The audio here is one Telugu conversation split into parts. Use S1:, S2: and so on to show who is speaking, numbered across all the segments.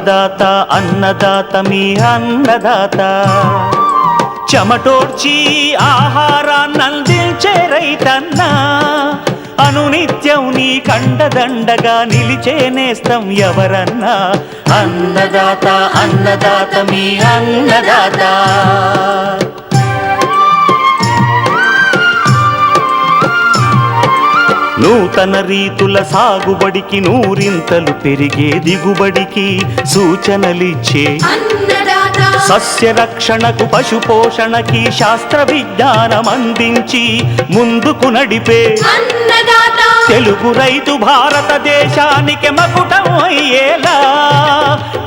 S1: అన్నదాత అన్నదాత మీ అన్నదాత చెమటోడ్చి ఆహారాన్నందించే రైతన్న అనునిత్యం నీ కండదండగా నిలిచే నేస్తం ఎవరన్నా అన్నదాత అన్నదాత మీ అన్నదాత నూతన రీతుల సాగుబడికి నూరింతలు పెరిగే దిగుబడికి సూచనలిచ్చే సస్య రక్షణకు పశు పోషణకి శాస్త్ర విజ్ఞానం అందించి ముందుకు నడిపే తెలుగు రైతు భారతదేశానికి మకుటం అయ్యేలా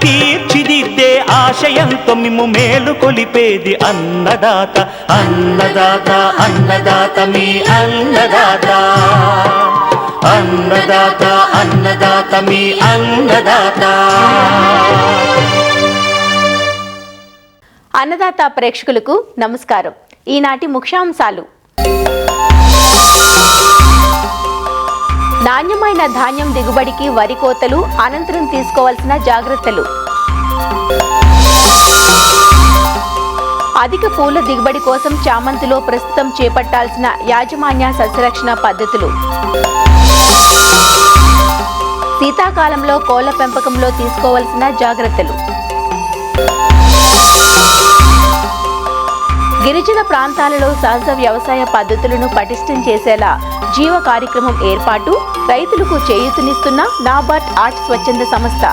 S1: తీర్చిదిద్దే ఆశయంతో మిమ్ము మేలు కొలిపేది అన్నదాత అన్నదాత అన్నదాత మీ అన్నదాత అన్నదాత అన్నదాత మీ అన్నదాత.
S2: అన్నదాత ప్రేక్షకులకు నమస్కారం. ఈనాటి ముఖ్యాంశాలు: నాణ్యమైన ధాన్యం దిగుబడికి వరి కోతలు, అనంతరం తీసుకోవాల్సిన జాగ్రత్తలు, అధిక పూల దిగుబడి కోసం చామంతిలో ప్రస్తుతం చేపట్టాల్సిన యాజమాన్య సస్యరక్షణ పద్ధతులు, శీతాకాలంలో కోళ్ల పెంపకంలో తీసుకోవాల్సిన జాగ్రత్తలు, గిరిజన ప్రాంతాలలో సహజ వ్యవసాయ పద్ధతులను పటిష్టం చేసేలా జీవ కార్యక్రమం ఏర్పాటు, రైతులకు చేయూతనిస్తున్న నాబార్డ్ ఆర్ట్ స్వచ్ఛంద సంస్థ.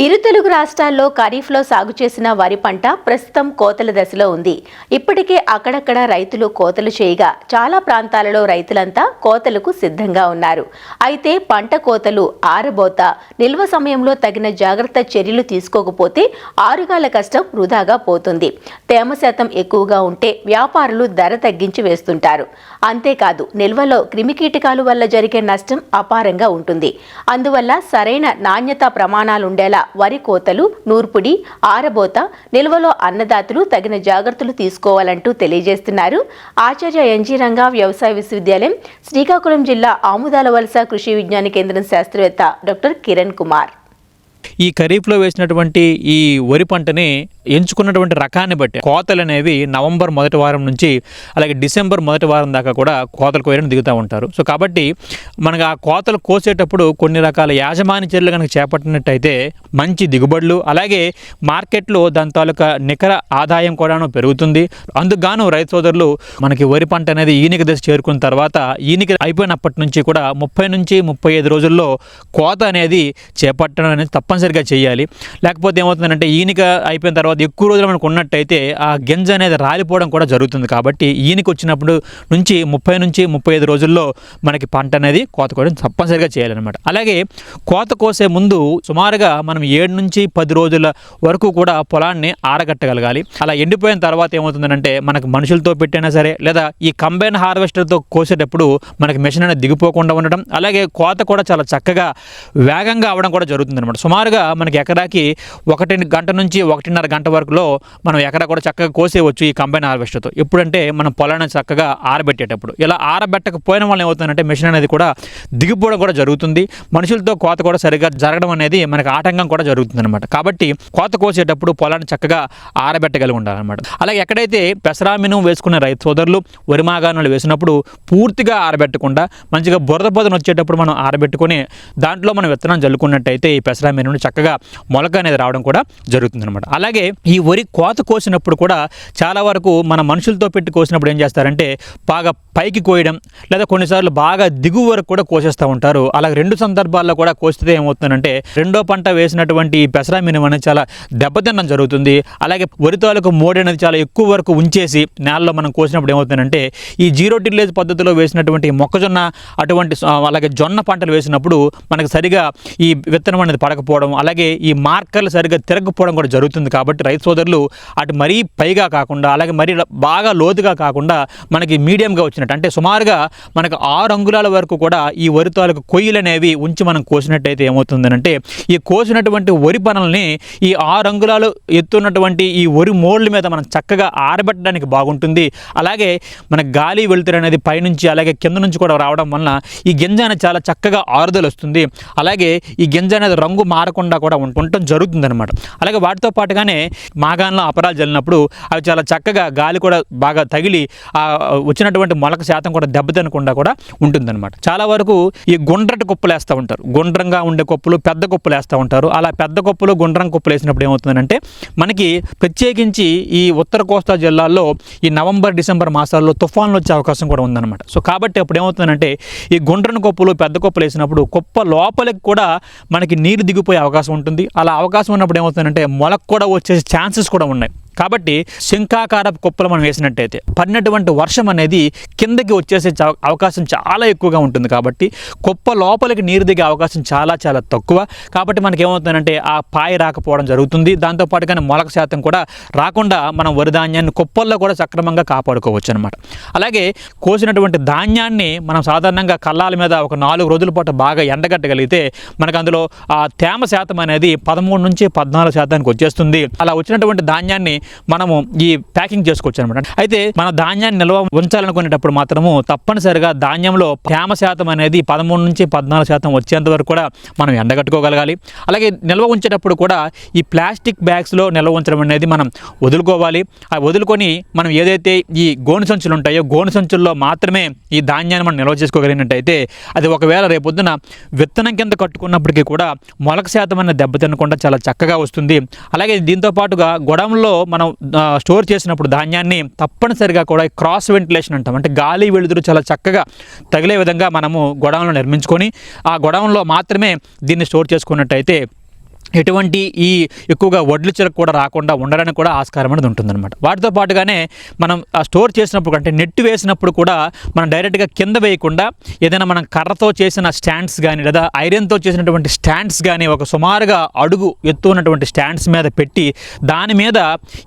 S2: ఇరు తెలుగు రాష్ట్రాల్లో ఖరీఫ్లో సాగు చేసిన వరి పంట ప్రస్తుతం కోతల దశలో ఉంది. ఇప్పటికే అక్కడక్కడ రైతులు కోతలు చేయగా చాలా ప్రాంతాలలో రైతులంతా కోతలకు సిద్ధంగా ఉన్నారు. అయితే పంట కోతలు, ఆరబోత, నిల్వ సమయంలో తగిన జాగ్రత్త చర్యలు తీసుకోకపోతే ఆరుగాల కష్టం వృధాగా పోతుంది. తేమ శాతం ఎక్కువగా ఉంటే వ్యాపారులు ధర తగ్గించి వేస్తుంటారు. అంతేకాదు నిల్వలో క్రిమికీటకాలు వల్ల జరిగే నష్టం అపారంగా ఉంటుంది. అందువల్ల సరైన నాణ్యతా ప్రమాణాలుండేలా వరి కోతలు, నూర్పుడి, ఆరబోత, నిల్వలో అన్నదాతలు తగిన జాగ్రత్తలు తీసుకోవాలంటూ తెలియజేస్తున్నారు ఆచార్య ఎన్జీ రంగా వ్యవసాయ విశ్వవిద్యాలయం, శ్రీకాకుళం జిల్లా ఆముదాల వలస కృషి విజ్ఞాన కేంద్రం శాస్త్రవేత్త డాక్టర్ కిరణ్ కుమార్.
S3: ఈ ఖరీఫ్లో వేసినటువంటి ఈ వరి పంటని ఎంచుకున్నటువంటి రకాన్ని బట్టి కోతలు అనేవి నవంబర్ మొదటి వారం నుంచి అలాగే డిసెంబర్ మొదటి వారం దాకా కూడా కోతలు కోయడం దిగుతూ ఉంటారు. సో కాబట్టి మనకు ఆ కోతలు కోసేటప్పుడు కొన్ని రకాల యాజమాన్య చర్యలు కనుక చేపట్టినట్టయితే మంచి దిగుబడులు, అలాగే మార్కెట్లో దాని తాలూకా నికర ఆదాయం కూడాను పెరుగుతుంది. అందుకుగాను రైతు సోదరులు మనకి వరి పంట అనేది ఈనిక దశ చేరుకున్న తర్వాత ఈనిక అయిపోయినప్పటి నుంచి కూడా 30 నుంచి 35 రోజుల్లో కోత అనేది చేపట్టడం అనేది తప్పనిసరిగా చేయాలి. లేకపోతే ఏమవుతుందంటే ఈనిక అయిపోయిన తర్వాత ఎక్కువ రోజులు మనకు ఉన్నట్టయితే ఆ గింజ అనేది రాలిపోవడం కూడా జరుగుతుంది. కాబట్టి ఈనిక వచ్చినప్పుడు నుంచి 30 నుంచి 35 రోజుల్లో మనకి పంట అనేది కోత కోయడం తప్పనిసరిగా చేయాలన్నమాట. అలాగే కోత కోసే ముందు సుమారుగా మనం 7 నుంచి 10 రోజుల వరకు కూడా పొలాన్ని ఆరగట్టగలగాలి. అలా ఎండిపోయిన తర్వాత ఏమవుతుందంటే మనకు మనుషులతో పెట్టైనా సరే లేదా ఈ కంబైన్ హార్వెస్టర్తో కోసేటప్పుడు మనకి మెషిన్ అనేది దిగిపోకుండా ఉండడం, అలాగే కోత కూడా చాలా చక్కగా వేగంగా అవడం కూడా జరుగుతుంది అనమాట. సుమారుగా మనకి ఎకరాకి 1 గంట నుంచి 1.5 గంట వరకులో మనం ఎకరా కూడా చక్కగా కోసేయవచ్చు ఈ కంబైన్ హార్వెస్టర్తో. ఎప్పుడంటే మనం పొలాన్ని చక్కగా ఆరబెట్టేటప్పుడు. ఇలా ఆరబెట్టకపోయిన వల్ల ఏమవుతుందంటే మెషిన్ అనేది కూడా దిగిపోవడం కూడా జరుగుతుంది. మనుషులతో కోత కూడా సరిగ్గా జరగడం అనేది మనకి ఆటంకం కూడా జరుగుతుంది అనమాట. కాబట్టి కోత కోసేటప్పుడు పొలాన్ని చక్కగా ఆరబెట్టగలిగి ఉండాలన్నమాట. అలాగే ఎక్కడైతే పెసరామినం వేసుకునే రైతు సోదరులు వరి మాగాణాలు వేసినప్పుడు పూర్తిగా ఆరబెట్టకుండా మంచిగా బురద బొదను వచ్చేటప్పుడు మనం ఆరబెట్టుకొని దాంట్లో మనం విత్తనం జల్లుకున్నట్టయితే ఈ పెసరామినం నుండి చక్కగా మొలక అనేది రావడం కూడా జరుగుతుంది అనమాట. అలాగే ఈ వరి కోత కోసినప్పుడు కూడా చాలా వరకు మన మనుషులతో పెట్టి కోసినప్పుడు ఏం చేస్తారంటే బాగా పైకి కోయడం లేదా కొన్నిసార్లు బాగా దిగువ వరకు కూడా కోసేస్తూ ఉంటారు. అలాగే 2 సందర్భాల్లో కూడా కోస్తే ఏమవుతుందంటే రెండో పంట వేసినటువంటి ఈ పెసరామినం అనేది చాలా దెబ్బతినడం జరుగుతుంది. అలాగే వరి తాలూకు మోడి అనేది చాలా ఎక్కువ వరకు ఉంచేసి నేలలో మనం కోసినప్పుడు ఏమవుతుందంటే ఈ జీరో టిల్లేజ్ పద్ధతిలో వేసినటువంటి మొక్కజొన్న అటువంటి అలాగే జొన్న పంటలు వేసినప్పుడు మనకు సరిగా ఈ విత్తనం అనేది పడకపోవడం, అలాగే ఈ మార్కర్లు సరిగ్గా తిరగకపోవడం కూడా జరుగుతుంది. కాబట్టి రైతు సోదరులు అటు మరీ పైగా కాకుండా అలాగే మరీ బాగా లోతుగా కాకుండా మనకి మీడియంగా వచ్చినట్టు అంటే సుమారుగా మనకు 6 అంగుళాల వరకు కూడా ఈ వరి తాలూకు కొయ్యలు అనేవి ఉంచి మనం కోసినట్టయితే ఏమవుతుందనంటే ఈ కోసినటువంటి వరి పనల్ని ఈ 6 అంగుళాలు ఎత్తున్నటువంటి ఈ వరి మోళ్ళ మీద మనం చక్కగా ఆరబెట్టడానికి బాగుంటుంది. అలాగే మన గాలి వెలుతురు అనేది పైనుంచి అలాగే కింద నుంచి కూడా రావడం వలన ఈ గింజ అనేది చాలా చక్కగా ఆరుదల వస్తుంది. అలాగే ఈ గింజ అనేది రంగు మారకుండా కూడా ఉండటం జరుగుతుంది అనమాట. అలాగే వాటితో పాటుగానే మాగాన్లో అపరాలు జల్లినప్పుడు అవి చాలా చక్కగా గాలి కూడా బాగా తగిలి వచ్చినటువంటి మొలక శాతం కూడా దెబ్బతినకుండా కూడా ఉంటుందన్నమాట. చాలా వరకు ఈ గుండ్రటి కుప్పలు వేస్తూ ఉంటారు. గుండ్రంగా ఉండే కుప్పలు పెద్ద కుప్పలు వేస్తూ ఉంటారు. అలా పెద్ద కుప్పలు గుండ్రం కుప్పలు వేసినప్పుడు ఏమవుతుందంటే మనకి ప్రత్యేకించి ఈ ఉత్తర కోస్తా జిల్లాల్లో ఈ నవంబర్ డిసెంబర్ మాసాల్లో తుఫాన్లు వచ్చే అవకాశం కూడా ఉందన్నమాట. సో కాబట్టి అప్పుడు ఏమవుతుందంటే ఈ గుండ్రని కుప్పలు పెద్ద కుప్పలు వేసినప్పుడు కుప్ప లోపలికి కూడా మనకి నీరు దిగిపోయే అవకాశం ఉంటుంది. అలా అవకాశం ఉన్నప్పుడు ఏమవుతుందంటే మొలక కూడా వచ్చే ఛాన్సెస్ కూడా ఉన్నాయి. కాబట్టి శంఖాకారపు కుప్పలు మనం వేసినట్టయితే పడినటువంటి వర్షం అనేది కిందకి వచ్చేసే అవకాశం చాలా ఎక్కువగా ఉంటుంది. కాబట్టి కుప్ప లోపలికి నీరు దిగే అవకాశం చాలా చాలా తక్కువ. కాబట్టి మనకి ఏమవుతుందంటే ఆ పాయ రాకపోవడం జరుగుతుంది. దాంతోపాటుగానే మొలక శాతం కూడా రాకుండా మనం వరి ధాన్యాన్ని కుప్పల్లో కూడా సక్రమంగా కాపాడుకోవచ్చు అనమాట. అలాగే కోసినటువంటి ధాన్యాన్ని మనం సాధారణంగా కల్లాల మీద ఒక 4 రోజుల పాటు బాగా ఎండగట్టగలిగితే మనకు అందులో ఆ తేమ శాతం అనేది 13 నుంచి 14 శాతానికి వచ్చేస్తుంది. అలా వచ్చినటువంటి ధాన్యాన్ని మనము ఈ ప్యాకింగ్ చేసుకోవచ్చు అనమాట. అయితే మన ధాన్యాన్ని నిల్వ ఉంచాలనుకునేటప్పుడు మాత్రము తప్పనిసరిగా ధాన్యంలో తేమ శాతం అనేది 13 నుంచి 14 శాతం వచ్చేంత వరకు కూడా మనం ఎండగట్టుకోగలగాలి. అలాగే నిల్వ ఉంచేటప్పుడు కూడా ఈ ప్లాస్టిక్ బ్యాగ్స్లో నిల్వ ఉంచడం అనేది మనం వదులుకోవాలి. ఆ వదులుకొని మనం ఏదైతే ఈ గోను సంచులు ఉంటాయో గోను సంచుల్లో మాత్రమే ఈ ధాన్యాన్ని మనం నిల్వ చేసుకోగలిగినట్టయితే అది ఒకవేళ రేపొద్దున విత్తనం కింద కట్టుకున్నప్పటికీ కూడా మొలక శాతం అనేది దెబ్బతినకుండా చాలా చక్కగా వస్తుంది. అలాగే దీంతో పాటుగా గొడవంలో మనం స్టోర్ చేసినప్పుడు ధాన్యాన్ని తప్పనిసరిగా కూడా క్రాస్ వెంటిలేషన్ అంటాం. అంటే గాలి వెలుతురు చాలా చక్కగా తగిలే విధంగా మనము గొడవంలో నిర్మించుకొని ఆ గొడవంలో మాత్రమే దీన్ని స్టోర్ చేసుకున్నట్టయితే ఎటువంటి ఈ ఎక్కువగా వడ్లు చిలక కూడా రాకుండా ఉండడానికి కూడా ఆస్కారం అనేది ఉంటుందన్నమాట. వాటితో పాటుగానే మనం స్టోర్ చేసినప్పుడు అంటే నెట్ వేసినప్పుడు కూడా మనం డైరెక్ట్గా కింద వేయకుండా ఏదైనా మనం కర్రతో చేసిన స్టాండ్స్ కానీ లేదా ఐరన్తో చేసినటువంటి స్టాండ్స్ కానీ ఒక సుమారుగా అడుగు ఎత్తు ఉన్నటువంటి స్టాండ్స్ మీద పెట్టి దాని మీద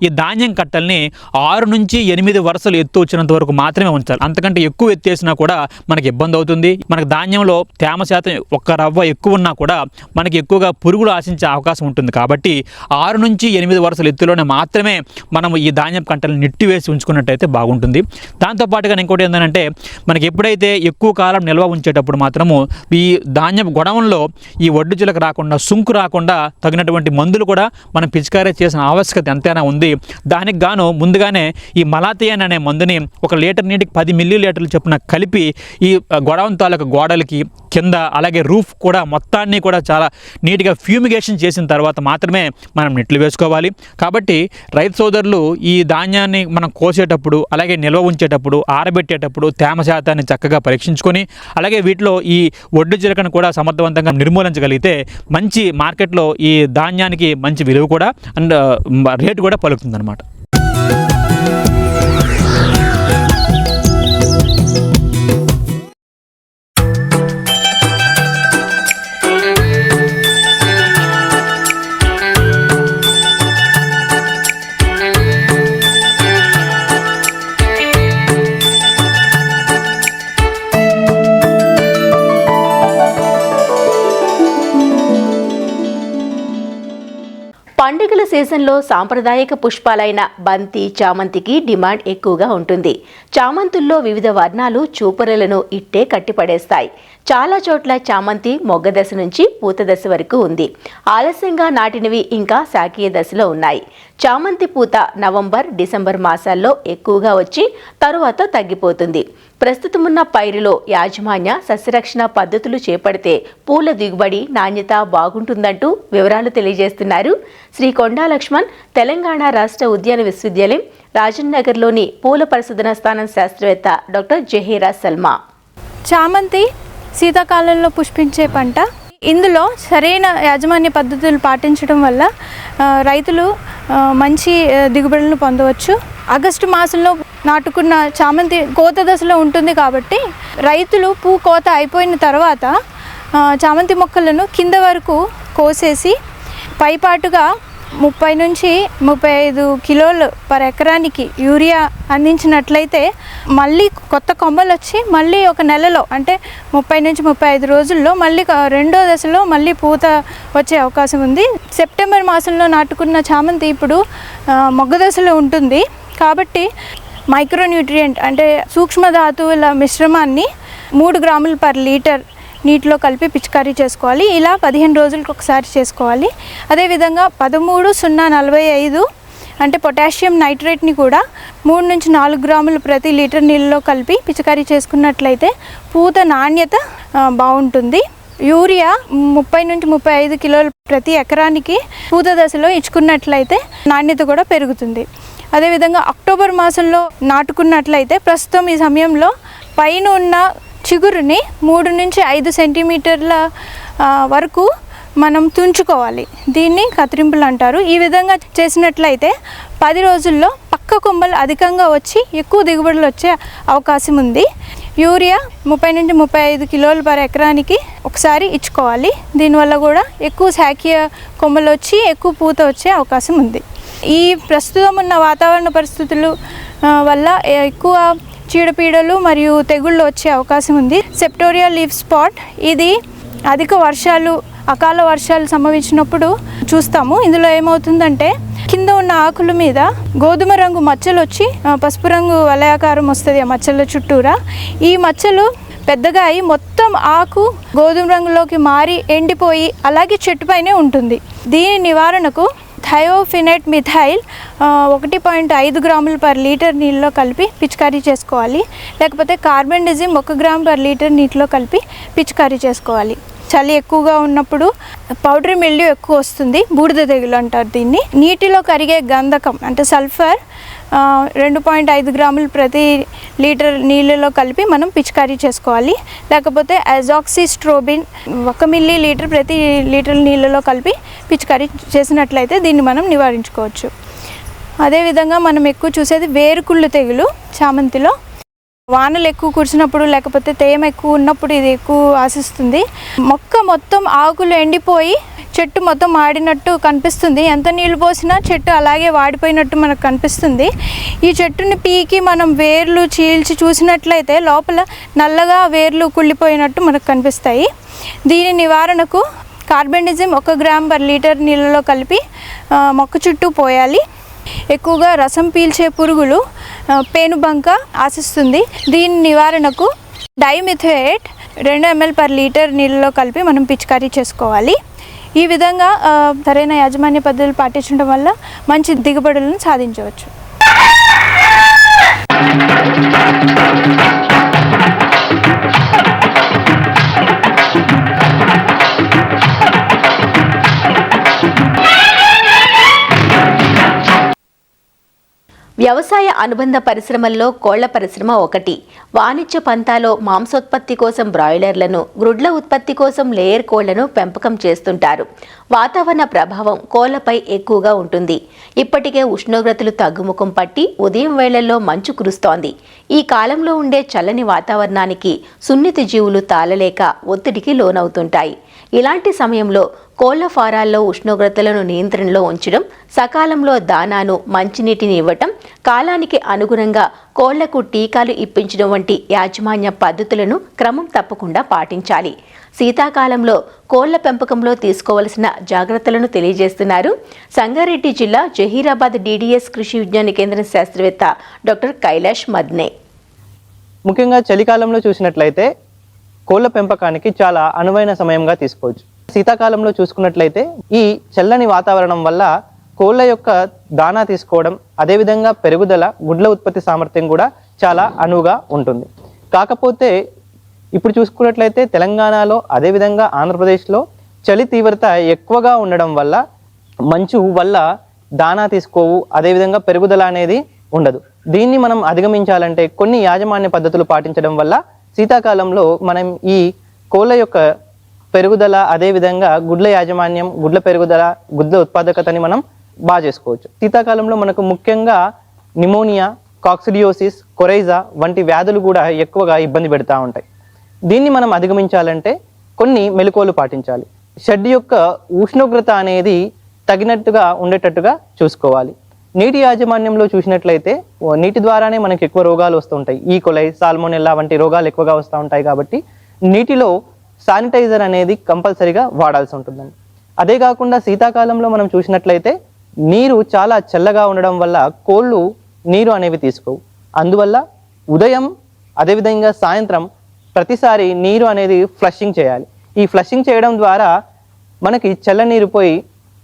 S3: ఈ ధాన్యం కట్టల్ని 6 నుంచి 8 వరుసలు ఎత్తు వచ్చినంత వరకు మాత్రమే ఉంచాలి. అంతకంటే ఎక్కువ ఎత్తేసినా కూడా మనకి ఇబ్బంది అవుతుంది. మనకు ధాన్యంలో తేమ శాతం ఒక్క రవ్వ ఎక్కువ ఉన్నా కూడా మనకి ఎక్కువగా పురుగులు ఆశించే అవకాశం ఉంటుంది. కాబట్టి 6 నుంచి 8 వరుసల ఎత్తులోనే మాత్రమే మనం ఈ ధాన్యం కంటలను నెట్టి వేసి ఉంచుకున్నట్టయితే బాగుంటుంది. దాంతోపాటుగా ఇంకోటి ఏంటంటే మనకి ఎప్పుడైతే ఎక్కువ కాలం నిల్వ ఉంచేటప్పుడు మాత్రము ఈ ధాన్యం గొడవంలో ఈ వడ్డు చిలక రాకుండా సుంకు రాకుండా తగినటువంటి మందులు కూడా మనం పిచికారీ చేసిన ఆవశ్యకత ఎంతైనా ఉంది. దానికి గాను ముందుగానే ఈ మలాథియాన్ అనే మందుని 1 లీటర్ నీటికి 10 మిల్లీలీటర్లు చొప్పున కలిపి ఈ గొడవం తాలూకు గోడలకి కింద అలాగే రూఫ్ కూడా మొత్తాన్ని కూడా చాలా నీట్గా ఫ్యూమిగేషన్ చేసిన తర్వాత మాత్రమే మనం నెట్లు వేసుకోవాలి. కాబట్టి రైతు సోదరులు ఈ ధాన్యాన్ని మనం కోసేటప్పుడు అలాగే నిల్వ ఉంచేటప్పుడు ఆరబెట్టేటప్పుడు తేమ శాతాన్ని చక్కగా పరీక్షించుకొని అలాగే వీటిలో ఈ ఒడ్డు చిలకను కూడా సమర్థవంతంగా నిర్మూలించగలిగితే మంచి మార్కెట్లో ఈ ధాన్యానికి మంచి విలువ కూడా అండ్ రేటు కూడా పలుకుతుందన్నమాట.
S2: పండుగల సీజన్లో సాంప్రదాయక పుష్పాలైన బంతి చామంతికి డిమాండ్ ఎక్కువగా ఉంటుంది. చామంతుల్లో వివిధ వర్ణాలు చూపరులను ఇట్టే కట్టిపడేస్తాయి. చాలా చోట్ల చామంతి మొగ్గ దశ నుంచి పూత దశ వరకు ఉంది. ఆలస్యంగా నాటినవి ఇంకా శాకీయ దశలో ఉన్నాయి. చామంతి పూత నవంబర్ డిసెంబర్ మాసాల్లో ఎక్కువగా వచ్చి తరువాత తగ్గిపోతుంది. ప్రస్తుతమున్న పైరులో యాజమాన్య సస్యరక్షణ పద్ధతులు చేపడితే పూల దిగుబడి నాణ్యత బాగుంటుందంటూ వివరాలు తెలియజేస్తున్నారు శ్రీ కొండా లక్ష్మణ్, తెలంగాణ రాష్ట్ర ఉద్యాన విశ్వవిద్యాలయం రాజన్ నగర్లోని పూల పరిశోధనా స్థానం శాస్త్రవేత్త డాక్టర్ జహీరా సల్మా.
S4: చామంతి శీతాకాలంలో పుష్పించే పంట. ఇందులో సరైన యాజమాన్య పద్ధతులు పాటించడం వల్ల రైతులు మంచి దిగుబడులను పొందవచ్చు. ఆగస్టు మాసంలో నాటుకున్న చామంతి కోత దశలో ఉంటుంది కాబట్టి రైతులు కోత అయిపోయిన తర్వాత చామంతి మొక్కలను కింద వరకు కోసేసి పైపాటుగా 30 నుంచి 35 కిలోలు పర్ ఎకరానికి యూరియా అందించినట్లయితే మళ్ళీ కొత్త కొమ్మలు వచ్చి మళ్ళీ ఒక నెలలో అంటే 30 నుంచి 35 రోజుల్లో మళ్ళీ రెండో దశలో మళ్ళీ పూత వచ్చే అవకాశం ఉంది. సెప్టెంబర్ మాసంలో నాటుకున్న చామంతి ఇప్పుడు మొగ్గ దశలో ఉంటుంది కాబట్టి మైక్రోన్యూట్రియంట్ అంటే సూక్ష్మ ధాతువుల మిశ్రమాన్ని 3 గ్రాములు పర్ లీటర్ నీటిలో కలిపి పిచికారీ చేసుకోవాలి. ఇలా 15 రోజులకు ఒకసారి చేసుకోవాలి. అదేవిధంగా 13,045 అంటే పొటాషియం నైట్రేట్ని కూడా 3 నుంచి 4 గ్రాములు ప్రతి లీటర్ నీళ్ళలో కలిపి పిచికారీ చేసుకున్నట్లయితే పూత నాణ్యత బాగుంటుంది. యూరియా 30 నుంచి 35 కిలోలు ప్రతి ఎకరానికి పూత దశలో ఇచ్చుకున్నట్లయితే నాణ్యత కూడా పెరుగుతుంది. అదేవిధంగా అక్టోబర్ మాసంలో నాటుకున్నట్లయితే ప్రస్తుతం ఈ సమయంలో పైన ఉన్న చిగురుని 3 నుంచి 5 సెంటీమీటర్ల వరకు మనం తుంచుకోవాలి. దీన్ని కత్తిరింపులు అంటారు. ఈ విధంగా చేసినట్లయితే 10 రోజుల్లో పక్క కొమ్మలు అధికంగా వచ్చి ఎక్కువ దిగుబడులు వచ్చే అవకాశం ఉంది. యూరియా 30 నుంచి 35 కిలోలు పర్ ఎకరానికి ఒకసారి ఇచ్చుకోవాలి. దీనివల్ల కూడా ఎక్కువ శాఖీయ కొమ్మలు వచ్చి ఎక్కువ పూత వచ్చే అవకాశం ఉంది. ఈ ప్రస్తుతం ఉన్న వాతావరణ పరిస్థితులు వల్ల ఎక్కువ చీడపీడలు మరియు తెగుళ్ళు వచ్చే అవకాశం ఉంది. సెప్టోరియా లీఫ్ స్పాట్ ఇది అధిక వర్షాలు అకాల వర్షాలు సంభవించినప్పుడు చూస్తాము. ఇందులో ఏమవుతుందంటే కింద ఉన్న ఆకుల మీద గోధుమ రంగు మచ్చలు వచ్చి పసుపు రంగు వలయాకారం వస్తుంది ఆ మచ్చల చుట్టూరా. ఈ మచ్చలు పెద్దగా అయి మొత్తం ఆకు గోధుమ రంగులోకి మారి ఎండిపోయి అలాగే చెట్టుపైనే ఉంటుంది. దీని నివారణకు థయోఫినైట్ మిథైల్ 1.5 గ్రాములు పర్ లీటర్ నీళ్ళలో కలిపి పిచికారీ చేసుకోవాలి. లేకపోతే కార్బెండిజిమ్ 1 గ్రామ్ పర్ లీటర్ నీటిలో కలిపి పిచికారీ చేసుకోవాలి. చలి ఎక్కువగా ఉన్నప్పుడు పౌడరీ మిల్డ్యూ ఎక్కువ వస్తుంది, బూడిద తెగులు అంటారు దీన్ని. నీటిలో కరిగే గంధకం అంటే సల్ఫర్ 2.5 గ్రాములు ప్రతి లీటర్ నీళ్ళలో కలిపి మనం పిచికారీ చేసుకోవాలి. లేకపోతే అజాక్సిస్ట్రోబిన్ 1 మిల్లీ లీటర్ ప్రతి లీటర్ నీళ్ళలో కలిపి పిచికారీ చేసినట్లయితే దీన్ని మనం నివారించుకోవచ్చు. అదేవిధంగా మనం ఎక్కువ చూసేది వేరుకుళ్ళు తెగులు చామంతిలో. వానలు ఎక్కువ కురిసినప్పుడు లేకపోతే తేమ ఎక్కువ ఉన్నప్పుడు ఇది ఎక్కువ ఆశిస్తుంది. మొక్క మొత్తం ఆకులు ఎండిపోయి చెట్టు మొత్తం మాడినట్టు కనిపిస్తుంది. ఎంత నీళ్ళు పోసినా చెట్టు అలాగే వాడిపోయినట్టు మనకు కనిపిస్తుంది. ఈ చెట్టుని పీకి మనం వేర్లు చీల్చి చూసినట్లయితే లోపల నల్లగా వేర్లు కుళ్ళిపోయినట్టు మనకు కనిపిస్తాయి. దీని నివారణకు కార్బెండిజిమ్ 1 గ్రామ్ పర్ లీటర్ నీళ్ళలో కలిపి మొక్క చుట్టూ పోయాలి. ఎక్కువగా రసం పీల్చే పురుగులు పేనుబంక ఆశిస్తుంది. దీని నివారణకు డైమిథోయేట్ 2 ml పర్ లీటర్ నీళ్ళలో కలిపి మనం పిచికారీ చేసుకోవాలి. ఈ విధంగా సరైన యాజమాన్య పద్ధతులు పాటించడం వల్ల మంచి దిగుబడులను సాధించవచ్చు.
S2: వ్యవసాయ అనుబంధ పరిశ్రమల్లో కోళ్ల పరిశ్రమ ఒకటి. వాణిజ్య పంతాలో మాంసోత్పత్తి కోసం బ్రాయిలర్లను, గ్రుడ్ల ఉత్పత్తి కోసం లేయర్ కోళ్లను పెంపకం చేస్తుంటారు. వాతావరణ ప్రభావం కోళ్లపై ఎక్కువగా ఉంటుంది. ఇప్పటికే ఉష్ణోగ్రతలు తగ్గుముఖం పట్టి ఉదయం వేళల్లో మంచు కురుస్తోంది. ఈ కాలంలో ఉండే చల్లని వాతావరణానికి సున్నిత జీవులు తాళలేక ఒత్తిడికి లోనవుతుంటాయి. ఇలాంటి సమయంలో కోళ్ల ఫారాల్లో ఉష్ణోగ్రతలను నియంత్రణలో ఉంచడం, సకాలంలో దానాను, మంచినీటిని ఇవ్వటం, కాలానికి అనుగుణంగా కోళ్లకు టీకాలు ఇప్పించడం వంటి యాజమాన్య పద్ధతులను క్రమం తప్పకుండా పాటించాలి. శీతాకాలంలో కోళ్ల పెంపకంలో తీసుకోవలసిన జాగ్రత్తలను తెలియజేస్తున్నారు సంగారెడ్డి జిల్లా జహీరాబాద్ డిడిఎస్ కృషి విజ్ఞాన కేంద్రం శాస్త్రవేత్త డాక్టర్ కైలాష్ మద్నే.
S5: ముఖ్యంగా చలికాలంలో చూసినట్లయితే కోళ్ల పెంపకానికి చాలా అనువైన సమయంగా తీసుకోవచ్చు. శీతాకాలంలో చూసుకున్నట్లయితే ఈ చల్లని వాతావరణం వల్ల కోళ్ల యొక్క దానా తీసుకోవడం, అదేవిధంగా పెరుగుదల, గుడ్ల ఉత్పత్తి సామర్థ్యం కూడా చాలా అనువుగా ఉంటుంది. కాకపోతే ఇప్పుడు చూసుకున్నట్లయితే తెలంగాణలో అదేవిధంగా ఆంధ్రప్రదేశ్లో చలి తీవ్రత ఎక్కువగా ఉండడం వల్ల మంచు వల్ల దానా తీసుకోవు, అదేవిధంగా పెరుగుదల అనేది ఉండదు. దీన్ని మనం అధిగమించాలంటే కొన్ని యాజమాన్య పద్ధతులు పాటించడం వల్ల శీతాకాలంలో మనం ఈ కోళ్ల యొక్క పెరుగుదల, అదేవిధంగా గుడ్ల యాజమాన్యం, గుడ్ల పెరుగుదల, గుడ్ల ఉత్పాదకతని మనం బాగా చేసుకోవచ్చు. శీతాకాలంలో మనకు ముఖ్యంగా నిమోనియా, కాక్సిడియోసిస్, కొరైజా వంటి వ్యాధులు కూడా ఎక్కువగా ఇబ్బంది పెడతా ఉంటాయి. దీన్ని మనం అధిగమించాలంటే కొన్ని మెలకువలు పాటించాలి. షెడ్ యొక్క ఉష్ణోగ్రత అనేది తగినట్టుగా ఉండేటట్టుగా చూసుకోవాలి. నీటి యాజమాన్యంలో చూసినట్లయితే నీటి ద్వారానే మనకి ఎక్కువ రోగాలు వస్తుంటాయి. ఈకోలై, సాల్మోనెల్లా వంటి రోగాలు ఎక్కువగా వస్తూ ఉంటాయి. కాబట్టి నీటిలో శానిటైజర్ అనేది కంపల్సరీగా వాడాల్సి ఉంటుందండి. అదే కాకుండా శీతాకాలంలో మనం చూసినట్లయితే నీరు చాలా చల్లగా ఉండడం వల్ల కోళ్ళు నీరు అనేవి తీసుకోవు. అందువల్ల ఉదయం అదేవిధంగా సాయంత్రం ప్రతిసారి నీరు అనేది ఫ్లషింగ్ చేయాలి. ఈ ఫ్లషింగ్ చేయడం ద్వారా మనకి చల్ల నీరు పోయి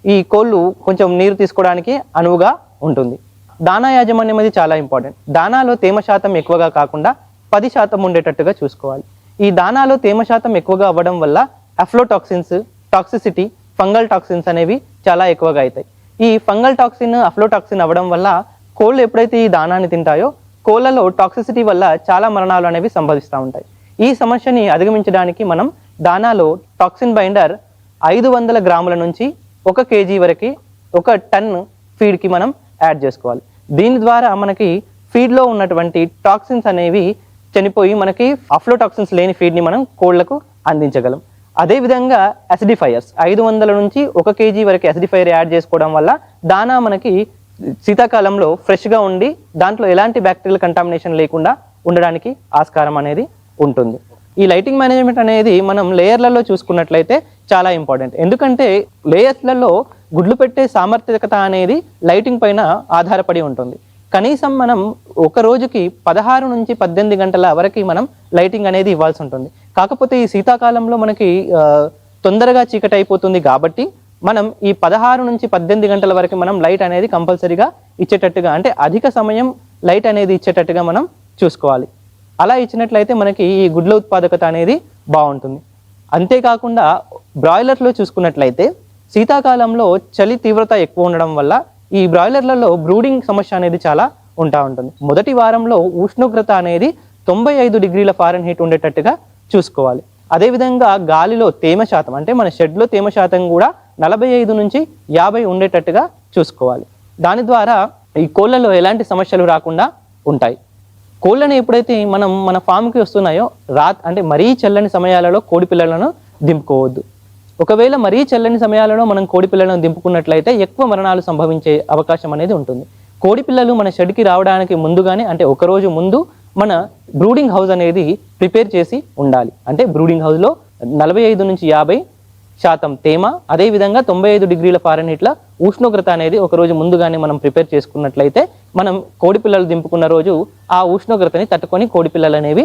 S5: ఈ కోళ్ళు కొంచెం నీరు తీసుకోవడానికి అనువుగా ఉంటుంది. దానా యాజమాన్యం అనేది చాలా ఇంపార్టెంట్. దానాలో తేమ శాతం ఎక్కువగా కాకుండా 10% ఉండేటట్టుగా చూసుకోవాలి. ఈ దానాలో తేమ శాతం ఎక్కువగా అవ్వడం వల్ల అఫ్లోటాక్సిన్స్, టాక్సిసిటీ, ఫంగల్ టాక్సిన్స్ అనేవి చాలా ఎక్కువగా అవుతాయి. ఈ ఫంగల్ టాక్సిన్, అఫ్లోటాక్సిన్ అవ్వడం వల్ల కోళ్ళు ఎప్పుడైతే ఈ దానాన్ని తింటాయో కోళ్ళలో టాక్సిసిటీ వల్ల చాలా మరణాలు అనేవి సంభవిస్తూ ఉంటాయి. ఈ సమస్యని అధిగమించడానికి మనం దానాలో టాక్సిన్ బైండర్ 500 గ్రాముల నుంచి 1 kg వరకు 1 టన్ ఫీడ్కి మనం యాడ్ చేసుకోవాలి. దీని ద్వారా మనకి ఫీడ్లో ఉన్నటువంటి టాక్సిన్స్ అనేవి చనిపోయి మనకి అఫ్లోటాక్సిన్స్ లేని ఫీడ్ని మనం కోళ్లకు అందించగలం. అదేవిధంగా అసిడిఫైయర్స్ 500 నుంచి 1 kg వరకు అసిడిఫైయర్ యాడ్ చేసుకోవడం వల్ల దానా మనకి శీతాకాలంలో ఫ్రెష్గా ఉండి దాంట్లో ఎలాంటి బ్యాక్టీరియల్ కంటామినేషన్ లేకుండా ఉండడానికి ఆస్కారం అనేది ఉంటుంది. ఈ లైటింగ్ మేనేజ్మెంట్ అనేది మనం లేయర్లలో చూసుకున్నట్లయితే చాలా ఇంపార్టెంట్. ఎందుకంటే లేయర్స్లలో గుడ్లు పెట్టే సామర్థ్యత అనేది లైటింగ్ పైన ఆధారపడి ఉంటుంది. కనీసం మనం ఒక రోజుకి 16 నుంచి 18 గంటల వరకు మనం లైటింగ్ అనేది ఇవ్వాల్సి ఉంటుంది. కాకపోతే ఈ శీతాకాలంలో మనకి తొందరగా చీకటి అయిపోతుంది కాబట్టి మనం ఈ 16 నుంచి 18 గంటల వరకు మనం లైట్ అనేది కంపల్సరీగా ఇచ్చేటట్టుగా, అంటే అధిక సమయం లైట్ అనేది ఇచ్చేటట్టుగా మనం చూసుకోవాలి. అలా ఇచ్చినట్లయితే మనకి ఈ గుడ్ల ఉత్పాదకత అనేది బాగుంటుంది. అంతేకాకుండా బ్రాయిలర్లో చూసుకున్నట్లయితే శీతాకాలంలో చలి తీవ్రత ఎక్కువ ఉండడం వల్ల ఈ బ్రాయిలర్లలో బ్రూడింగ్ సమస్య అనేది చాలా ఉంటుంది. మొదటి వారంలో ఉష్ణోగ్రత అనేది 95 డిగ్రీల ఫారెన్హీట్ ఉండేటట్టుగా చూసుకోవాలి. అదేవిధంగా గాలిలో తేమ శాతం, అంటే మన షెడ్లో తేమ శాతం కూడా 45 నుంచి 50 ఉండేటట్టుగా చూసుకోవాలి. దాని ద్వారా ఈ కోళ్ళలో ఎలాంటి సమస్యలు రాకుండా ఉంటాయి. కోళ్ళని ఎప్పుడైతే మనం మన ఫామ్కి వస్తున్నాయో అంటే మరీ చల్లని సమయాలలో కోడి పిల్లలను దింపుకోవద్దు. ఒకవేళ మరీ చల్లని సమయాలలో మనం కోడి పిల్లలను దింపుకున్నట్లయితే ఎక్కువ మరణాలు సంభవించే అవకాశం అనేది ఉంటుంది. కోడి పిల్లలు మన షెడ్కి రావడానికి ముందుగానే, అంటే ఒక రోజు ముందు మన బ్రూడింగ్ హౌస్ అనేది ప్రిపేర్ చేసి ఉండాలి. అంటే బ్రూడింగ్ హౌస్లో 45 నుంచి 50% తేమ, అదేవిధంగా 95 డిగ్రీల ఫారెన్హీట్ల ఉష్ణోగ్రత అనేది ఒక రోజు ముందుగానే మనం ప్రిపేర్ చేసుకున్నట్లయితే మనం కోడి పిల్లలు దింపుకున్న రోజు ఆ ఉష్ణోగ్రతని తట్టుకొని కోడి పిల్లలు అనేవి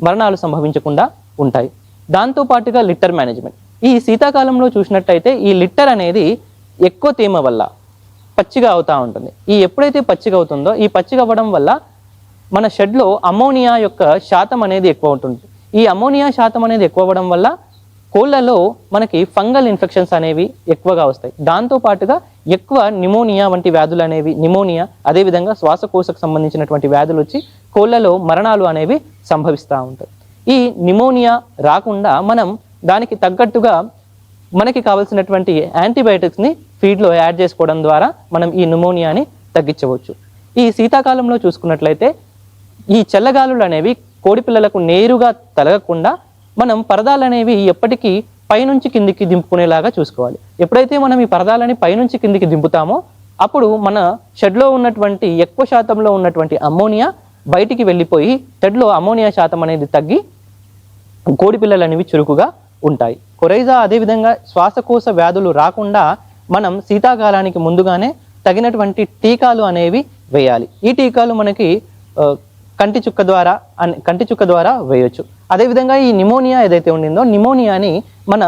S5: మరణాలు సంభవించకుండా ఉంటాయి. దాంతోపాటుగా లిట్టర్ మేనేజ్మెంట్. ఈ శీతాకాలంలో చూసినట్టయితే ఈ లిట్టర్ అనేది ఎక్కువ తేమ వల్ల పచ్చిగా అవుతూ ఉంటుంది. ఎప్పుడైతే పచ్చిగా అవుతుందో ఈ పచ్చిగా అవ్వడం వల్ల మన షెడ్లో అమోనియా యొక్క శాతం అనేది ఎక్కువ ఉంటుంది. ఈ అమోనియా శాతం అనేది ఎక్కువ అవ్వడం వల్ల కోళ్ళలో మనకి ఫంగల్ ఇన్ఫెక్షన్స్ అనేవి ఎక్కువగా వస్తాయి. దాంతోపాటుగా ఎక్కువ నిమోనియా వంటి వ్యాధులు అనేవి, నిమోనియా అదేవిధంగా శ్వాసకోశకు సంబంధించినటువంటి వ్యాధులు వచ్చి కోళ్ళలో మరణాలు అనేవి సంభవిస్తూ ఉంటాయి. ఈ నిమోనియా రాకుండా మనం దానికి తగ్గట్టుగా మనకి కావాల్సినటువంటి యాంటీబయాటిక్స్ని ఫీడ్లో యాడ్ చేసుకోవడం ద్వారా మనం ఈ నిమోనియాని తగ్గించవచ్చు. ఈ శీతాకాలంలో చూసుకున్నట్లయితే ఈ చల్లగాలులు అనేవి కోడి పిల్లలకు నేరుగా తలగకుండా మనం పరదాలు అనేవి ఎప్పటికీ పైనుంచి కిందికి దింపుకునేలాగా చూసుకోవాలి. ఎప్పుడైతే మనం ఈ పరదాలని పైనుంచి కిందికి దింపుతామో అప్పుడు మన షెడ్లో ఉన్నటువంటి ఎక్కువ శాతంలో ఉన్నటువంటి అమ్మోనియా బయటికి వెళ్ళిపోయి షెడ్లో అమ్మోనియా శాతం అనేది తగ్గి కోడి పిల్లలు అనేవి చురుకుగా ఉంటాయి. కొరైజా అదేవిధంగా శ్వాసకోశ వ్యాధులు రాకుండా మనం శీతాకాలానికి ముందుగానే తగినటువంటి టీకాలు అనేవి వేయాలి. ఈ టీకాలు మనకి కంటి చుక్క ద్వారా వేయొచ్చు. అదేవిధంగా ఈ నిమోనియా ఏదైతే ఉండిందో నిమోనియాని మన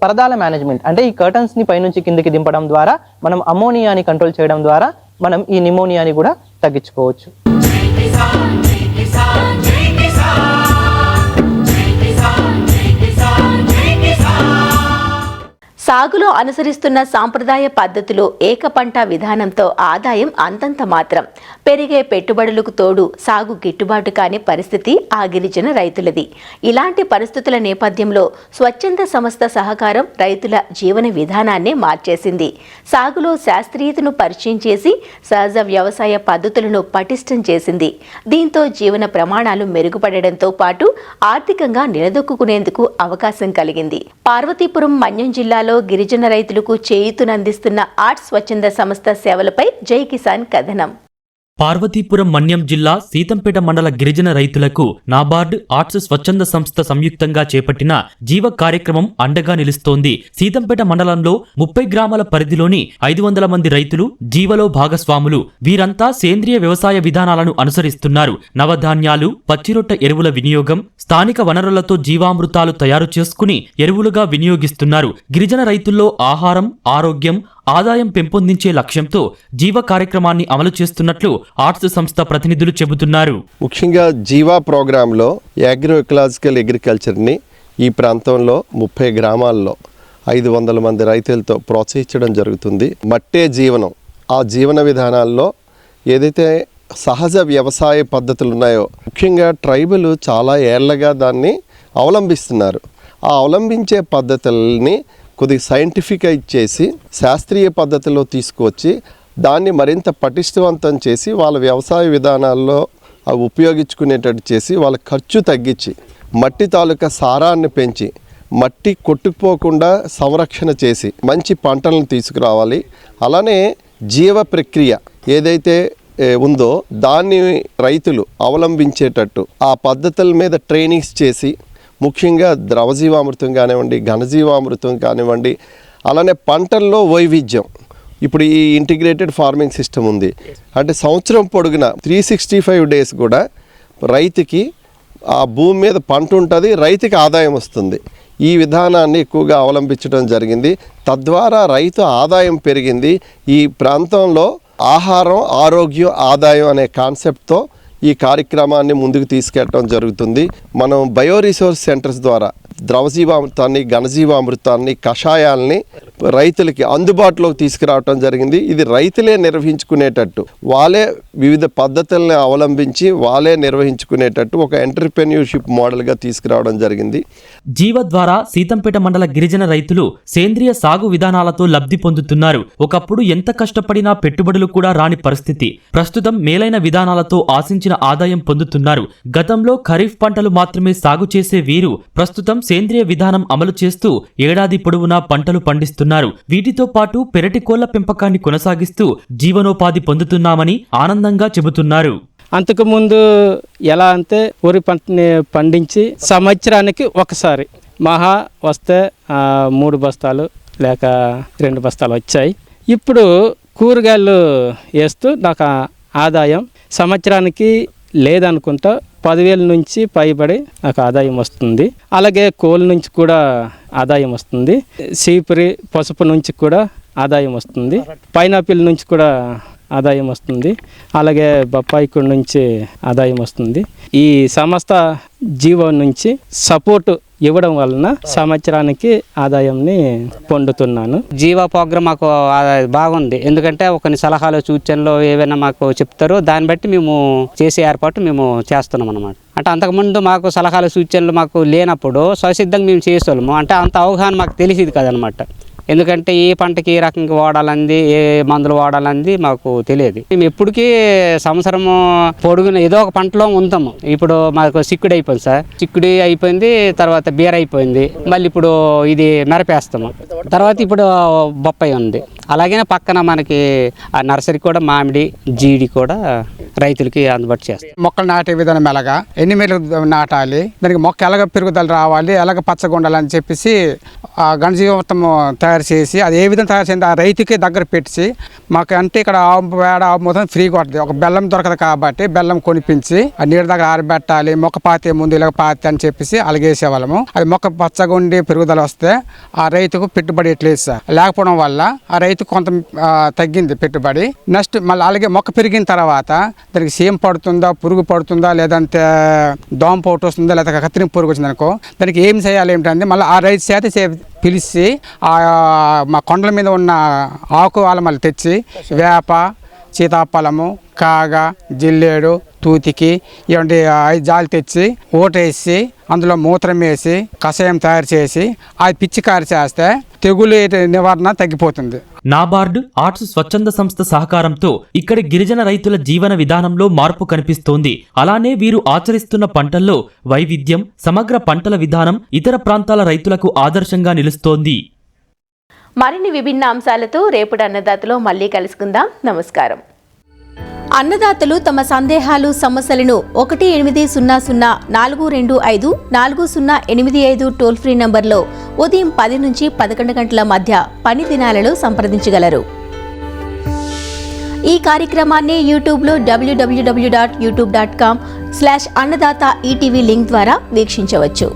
S5: పరదాల మేనేజ్మెంట్, అంటే ఈ కర్టన్స్ని పైనుంచి కిందికి దింపడం ద్వారా మనం అమోనియాని కంట్రోల్ చేయడం ద్వారా మనం ఈ నిమోనియాని కూడా తగ్గించుకోవచ్చు.
S2: సాగులో అనుసరిస్తున్న సాంప్రదాయ పద్ధతిలో ఏకపంట విధానంతో ఆదాయం అంతంత మాత్రం. పెరిగే పెట్టుబడులకు తోడు సాగు గిట్టుబాటు కాని పరిస్థితి ఆ గిరిజన రైతులది. ఇలాంటి పరిస్థితుల నేపథ్యంలో స్వచ్ఛంద సంస్థ సహకారం రైతుల జీవన విధానాన్నే మార్చేసింది. సాగులో శాస్త్రీయతను పరిచయం చేసి సహజ వ్యవసాయ పద్ధతులను పటిష్టం చేసింది. దీంతో జీవన ప్రమాణాలు మెరుగుపడడంతో పాటు ఆర్థికంగా నిలదొక్కునేందుకు అవకాశం కలిగింది. పార్వతీపురం మన్యం జిల్లాలో గిరిజన రైతులకు చేయూతనందిస్తున్న ఆర్ట్స్ స్వచ్ఛంద సంస్థ సేవలపై జై కిసాన్ కథనం.
S6: పార్వతీపురం మన్యం జిల్లా సీతంపేట మండల గిరిజన రైతులకు నాబార్డ్ ఆర్ట్స్ స్వచ్ఛంద సంస్థ సంయుక్తంగా చేపట్టిన జీవ కార్యక్రమం అండగా నిలుస్తోంది. సీతంపేట మండలంలో 30 గ్రామాల పరిధిలోని 500 మంది రైతులు జీవలో భాగస్వాములు. వీరంతా సేంద్రియ వ్యవసాయ విధానాలను అనుసరిస్తున్నారు. నవధాన్యాలు, పచ్చిరొట్ట ఎరువుల వినియోగం, స్థానిక వనరులతో జీవామృతాలు తయారు చేసుకుని ఎరువులుగా వినియోగిస్తున్నారు. గిరిజన రైతుల్లో ఆహారం, ఆరోగ్యం, ఆదాయం పెంపొందించే లక్ష్యంతో జీవ కార్యక్రమాన్ని అమలు చేస్తున్నట్లు ఆర్ట్స్ సంస్థ ప్రతినిధులు చెబుతున్నారు.
S7: ముఖ్యంగా జీవా ప్రోగ్రాంలో అగ్రో ఎకలాజికల్ అగ్రికల్చర్ని ఈ ప్రాంతంలో 30 గ్రామాల్లో 500 మంది రైతులతో ప్రోత్సహించడం జరుగుతుంది. మట్టే జీవనం, ఆ జీవన విధానాల్లో ఏదైతే సహజ వ్యవసాయ పద్ధతులు ఉన్నాయో, ముఖ్యంగా ట్రైబల్ చాలా ఏళ్లగా దాన్ని అవలంబిస్తున్నారు. ఆ అవలంబించే పద్ధతుల్ని కొద్దిగా సైంటిఫికైజ్ చేసి శాస్త్రీయ పద్ధతిలో తీసుకువచ్చి దాన్ని మరింత పటిష్టవంతం చేసి వాళ్ళ వ్యవసాయ విధానాల్లో అవి ఉపయోగించుకునేటట్టు చేసి వాళ్ళ ఖర్చు తగ్గించి మట్టి తాలూకా సారాన్ని పెంచి మట్టి కొట్టుకుపోకుండా సంరక్షణ చేసి మంచి పంటలను తీసుకురావాలి. అలానే జీవ ప్రక్రియ ఏదైతే ఉందో దాన్ని రైతులు అవలంబించేటట్టు ఆ పద్ధతుల మీద ట్రైనింగ్స్ చేసి ముఖ్యంగా ద్రవజీవామృతం కానివ్వండి, ఘనజీవామృతం కానివ్వండి, అలానే పంటల్లో వైవిధ్యం. ఇప్పుడు ఈ ఇంటిగ్రేటెడ్ ఫార్మింగ్ సిస్టమ్ ఉంది అంటే సంవత్సరం పొడుగున 365 డేస్ కూడా రైతుకి ఆ భూమి మీద పంట ఉంటుంది, రైతుకి ఆదాయం వస్తుంది. ఈ విధానాన్ని ఎక్కువగా అవలంబించడం జరిగింది. తద్వారా రైతు ఆదాయం పెరిగింది. ఈ ప్రాంతంలో ఆహారం, ఆరోగ్యం, ఆదాయం అనే కాన్సెప్ట్తో ఈ కార్యక్రమాన్ని ముందుకు తీసుకెళ్ళడం జరుగుతుంది. మనం బయో రిసోర్స్ సెంటర్స్ ద్వారా ద్రవజీవామృతాన్ని, ఘనజీవామృతాన్ని, కషాయాల్ని రైతులకి అందుబాటులోకి తీసుకురావటం జరిగింది. ఇది రైతులే నిర్వహించుకునేటట్టు, వాళ్ళే వివిధ పద్ధతుల్ని అవలంబించి వాళ్ళే నిర్వహించుకునేటట్టు ఒక ఎంటర్‌ప్రెన్యూర్‌షిప్ మోడల్గా తీసుకురావడం జరిగింది.
S6: జీవ ద్వారా సీతంపేట మండల గిరిజన రైతులు సేంద్రియ సాగు విధానాలతో లబ్ధి పొందుతున్నారు. ఒకప్పుడు ఎంత కష్టపడినా పెట్టుబడులు కూడా రాని పరిస్థితి. ప్రస్తుతం మేలైన విధానాలతో ఆశించిన ఆదాయం పొందుతున్నారు. గతంలో ఖరీఫ్ పంటలు మాత్రమే సాగు చేసే వీరు ప్రస్తుతం సేంద్రియ విధానం అమలు చేస్తూ ఏడాది పొడవునా పంటలు పండిస్తున్నారు. వీటితో పాటు పెరటి కోళ్ల పెంపకాన్ని కొనసాగిస్తూ జీవనోపాధి పొందుతున్నామని ఆనందంగా చెబుతున్నారు.
S8: అంతకుముందు ఎలా అంటే వరి పంటని పండించి సంవత్సరానికి ఒకసారి మహా వస్తే 3 బస్తాలు లేక 2 బస్తాలు వచ్చాయి. ఇప్పుడు కూరగాయలు వేస్తూ నాకు ఆదాయం సంవత్సరానికి లేదనుకుంటా 10,000 నుంచి పైబడి నాకు ఆదాయం వస్తుంది. అలాగే కోళ్ళ నుంచి కూడా ఆదాయం వస్తుంది. సీపురి, పసుపు నుంచి కూడా ఆదాయం వస్తుంది. పైనాపిల్ నుంచి కూడా ఆదాయం వస్తుంది. అలాగే బొప్పాయికుడి నుంచి ఆదాయం వస్తుంది. ఈ సంస్థ జీవం నుంచి సపోర్టు ఇవ్వడం వలన సంవత్సరానికి ఆదాయంని పొందుతున్నాను.
S9: జీవా ప్రోగ్రామ్ మాకు బాగుంది. ఎందుకంటే కొన్ని సలహాలు, సూచనలు ఏవైనా మాకు చెప్తారో దాన్ని బట్టి మేము చేసే ఏర్పాటు మేము చేస్తున్నాం అన్నమాట. అంటే అంతకుముందు మాకు సలహాలు, సూచనలు మాకు లేనప్పుడు స్వసిద్ధంగా మేము చేసేవాళ్ళము. అంటే అంత అవగాహన మాకు తెలిసేది కదనమాట. ఎందుకంటే ఏ పంటకి ఏ రకంగా వాడాలంది, ఏ మందులు వాడాలంది మాకు తెలియదు. మేము ఎప్పటికీ సంవత్సరము పొడుగున ఏదో ఒక పంటలో ఉంటాము. ఇప్పుడు మాకు చిక్కుడు అయిపోయింది సార్, చిక్కుడు అయిపోయింది, తర్వాత బీర అయిపోయింది, మళ్ళీ ఇప్పుడు ఇది మిరపేస్తాము, తర్వాత ఇప్పుడు బొప్పాయి ఉంది. అలాగే పక్కన మనకి ఆ నర్సరీ కూడా మామిడి, జీడి కూడా రైతులకి అందుబాటు చేస్తాం.
S10: మొక్కలు నాటే విధానం ఎలాగా, ఎన్ని మేలు నాటాలి, దానికి మొక్క ఎలాగ పెరుగుదల రావాలి, ఎలాగ పచ్చగా ఉండాలని చెప్పేసి ఘనజీవామృతం తయారు చేసి అది ఏ విధంగా తయారు చేయండి ఆ రైతుకి దగ్గర పెట్టి మాకు అంటే ఇక్కడ ఆవు పేడ, ఆవు మొత్తం ఫ్రీగా ఉంటుంది. ఒక బెల్లం దొరకదు కాబట్టి బెల్లం కొనిపించి ఆ నీళ్ళ దగ్గర ఆరబెట్టాలి, మొక్క పాతే ముందు ఇలాగ పాతే అని చెప్పేసి అలాగేసేవాళ్ళము. అది మొక్క పచ్చగా ఉండి పెరుగుదల వస్తే ఆ రైతుకు పెట్టుబడి ఎట్లేదు సార్. లేకపోవడం వల్ల ఆ రైతు కొంత తగ్గింది పెట్టుబడి. నెక్స్ట్ మళ్ళీ అలాగే మొక్క పెరిగిన తర్వాత దానికి సీమ పడుతుందా, పురుగు పడుతుందా, లేదంటే దోమ పోటు వస్తుందా, లేదా కత్తిరింపు పురుగు వచ్చింది అనుకో, దానికి ఏం చేయాలి ఏమిటంటే మళ్ళీ ఆ రైతు చేత పిలిచి మా కొండల మీద ఉన్న ఆకు వాళ్ళ మళ్ళీ తెచ్చి వేప, సీతాఫలము, కాగ, జిల్లేడు, తూతికి ఇలాంటి 5 జాలు తెచ్చి ఓటేసి అందులో మూత్రం వేసి కషాయం తయారు చేసి అది పిచ్చికారి చేస్తే తెగులు నివారణ తగ్గిపోతుంది.
S6: నాబార్డ్ ఆర్ట్స్ స్వచ్ఛంద సంస్థ సహకారంతో ఇక్కడి గిరిజన రైతుల జీవన విధానంలో మార్పు కనిపిస్తోంది. అలానే వీరు ఆచరిస్తున్న పంటల్లో వైవిధ్యం, సమగ్ర పంటల విధానం ఇతర ప్రాంతాల రైతులకు ఆదర్శంగా నిలుస్తోంది.
S2: మరిన్ని విభిన్న అంశాలతో రేపటి అన్నదాతలో మళ్ళీ కలుసుకుందాం. నమస్కారం. అన్నదాతలు తమ సందేహాలు సమస్యలను 1-800-425-4085 టోల్ ఫ్రీ నంబర్లో ఉదయం 10 నుంచి 11 గంటల మధ్య పని దినాలలో సంప్రదించగలరు. ఈ కార్యక్రమాన్ని యూట్యూబ్లో www.youtube.com/annadata ETV లింక్ ద్వారా వీక్షించవచ్చు.